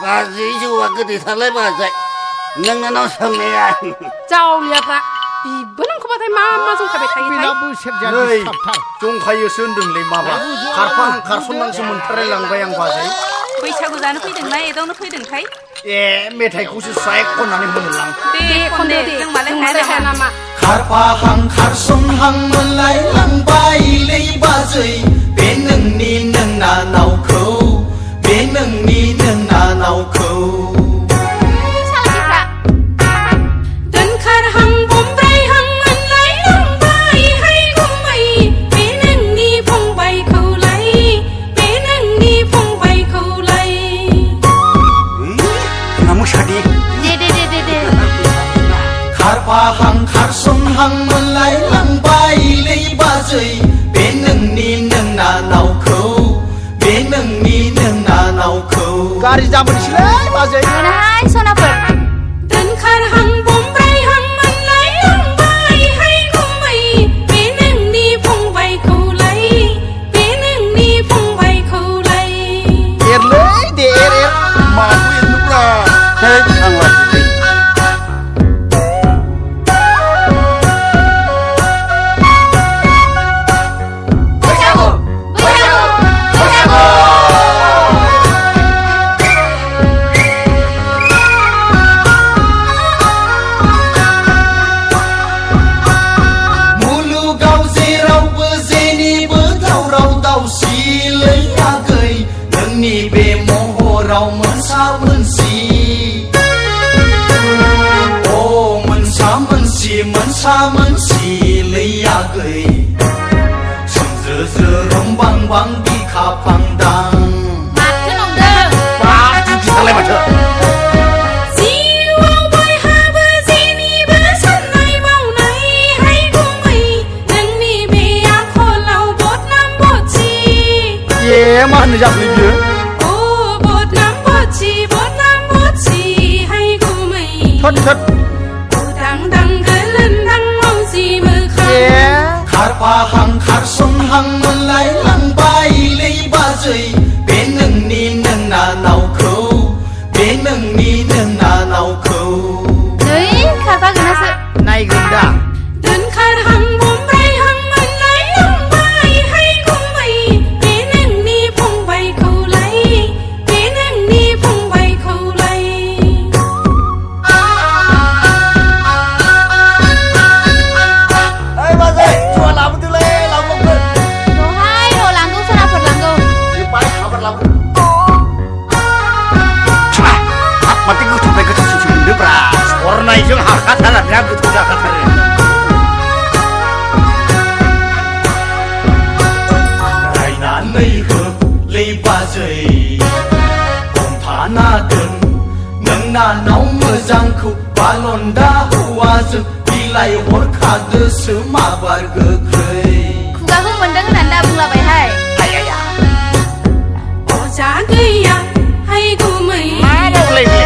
बाजै जौआ गोदैथारलाय बाजै नोंनाव सोंनाया जावलियाफ्रा बिबो नोंखौबाथाय मा जंखाबाय थायोथाय जंखायोसो होनदोंलै माबा खारफा खारसननांसो मोनथारलायलांबाय आं बाजै बैसागु जानो फैदोंना एदावनो फैदोंथाय ए मेथाइखौसो स्राय खननानै होनोलां दे खनदे जों मालाय हाया नामा खारफाहां खारसनहां मोनलायलांबायलै बाजै बे नोंनि नोंनानावखौ बे नोंनि नोंनानावखौ दोनखारहां बमब्रायहां मोनलायलांबायहाय गुमै बे नोंनि फंबायखौलाय बे नोंनि फंबायखौलाय मोसादि दे खारफाहां खारसनहां मोनलायलांबायलै बाजै बे नोंनि नोंनानावखौ बे नोंनि नोंनानावखौ गारि जाबोनोसैलै बाजै मोनाहाय सनाफोर दोनखारहां बमब्रायहां मोनलायलांबायहाय गुमै बे नोंनि फंबायखौलाय बे नोंनि फंबायखौलाय एरलै दे एर माखौ एरनोब्रा आं लाजिलै मुलुगाव जेरावबो जेनिबो दावराव दावसिलै आगै नोंनि बे महराव मोनसा मोनसि अ मोनसा मोनसिलै आगै सोमज्रो रंबां बां बिखा फांदां माथो नंदों बाथु गिथारलाय माथो जिउआव बयहाबो जेनिबो साननाय मावनायहाय गुमै नोंनि बे आखलाव बदनाम बदसि ए मा होननो जाखोलै बियो अ बदनाम बदसि हाय गुमै थोद उदां दां गोलोन्दां मावजि मोखां खारफाहां खारसनहां मोनलायलांबायलै बाजै बे नोंनि नोंनानावखौ बे नोंनि नोंनानावखौ नै खारफागोनासो नायगोन दा दोनखारहां बमब्रायहां मोनलायलांबायहाय गुमै बे नोंनि फंबायखौलाय बे नोंनि फंबायखौलाय ओइ बाजै जौआ लाबोदोलै लाबोगोन दहाय र' लांगौ सनाफोर लांगौ बे बाय खाबार लाबो माथो गोथावनिफ्राय गोथावसिनसो मोनदोंब्रा हरनायजों हाखाथारा बिराद गोथाव जाखाथारो रायनानै होलै बाजै हमथाना दोन नोंनानाव मोजांखौ बालन्दा हौवाजों बिलाइ हरखादोसो माबार गोख्रै खुगाखौ मोनदों होननानै दा बुंलाबायहाय अजा गैया हाय गुमै मा मावलाय बे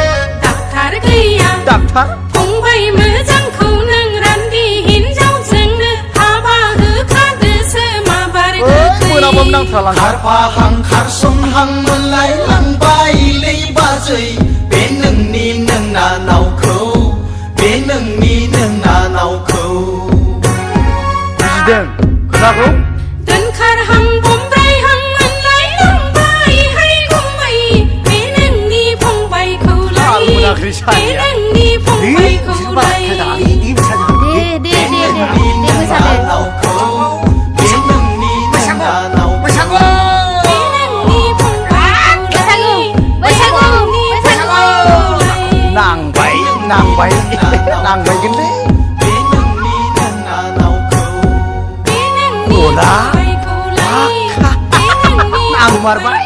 डाक्टार गैया डाक्टार फंबाय मोजांखौ नों रान्दि हिनजावजोंनो हाबा होखादोसो माबार गोख्रै मोनाबाबो नांथारलां खारफाहां खारसनहां मोनलायलांबायलै बाजै बे नोंनि नोंनानावखौ बे नोंनि नोंनानावखौ बुजिदों खोथाखौ दोनखारहां बमब्रायहां मोनलायलांबायहाय गुमै बे नोंनि फंबायखौलाय आं मोनाखै बे सानैया नोंनि फंबायखौलाय दे मोसादो बे नोंनि नोंनानावखौ बे नोंनि फंबायखौलाय बैसागु नांबाय नांबायगोनलै बे नोंनि नोंनानावखौ बे नोंनि गला फंबायखौलाय आं मारबाय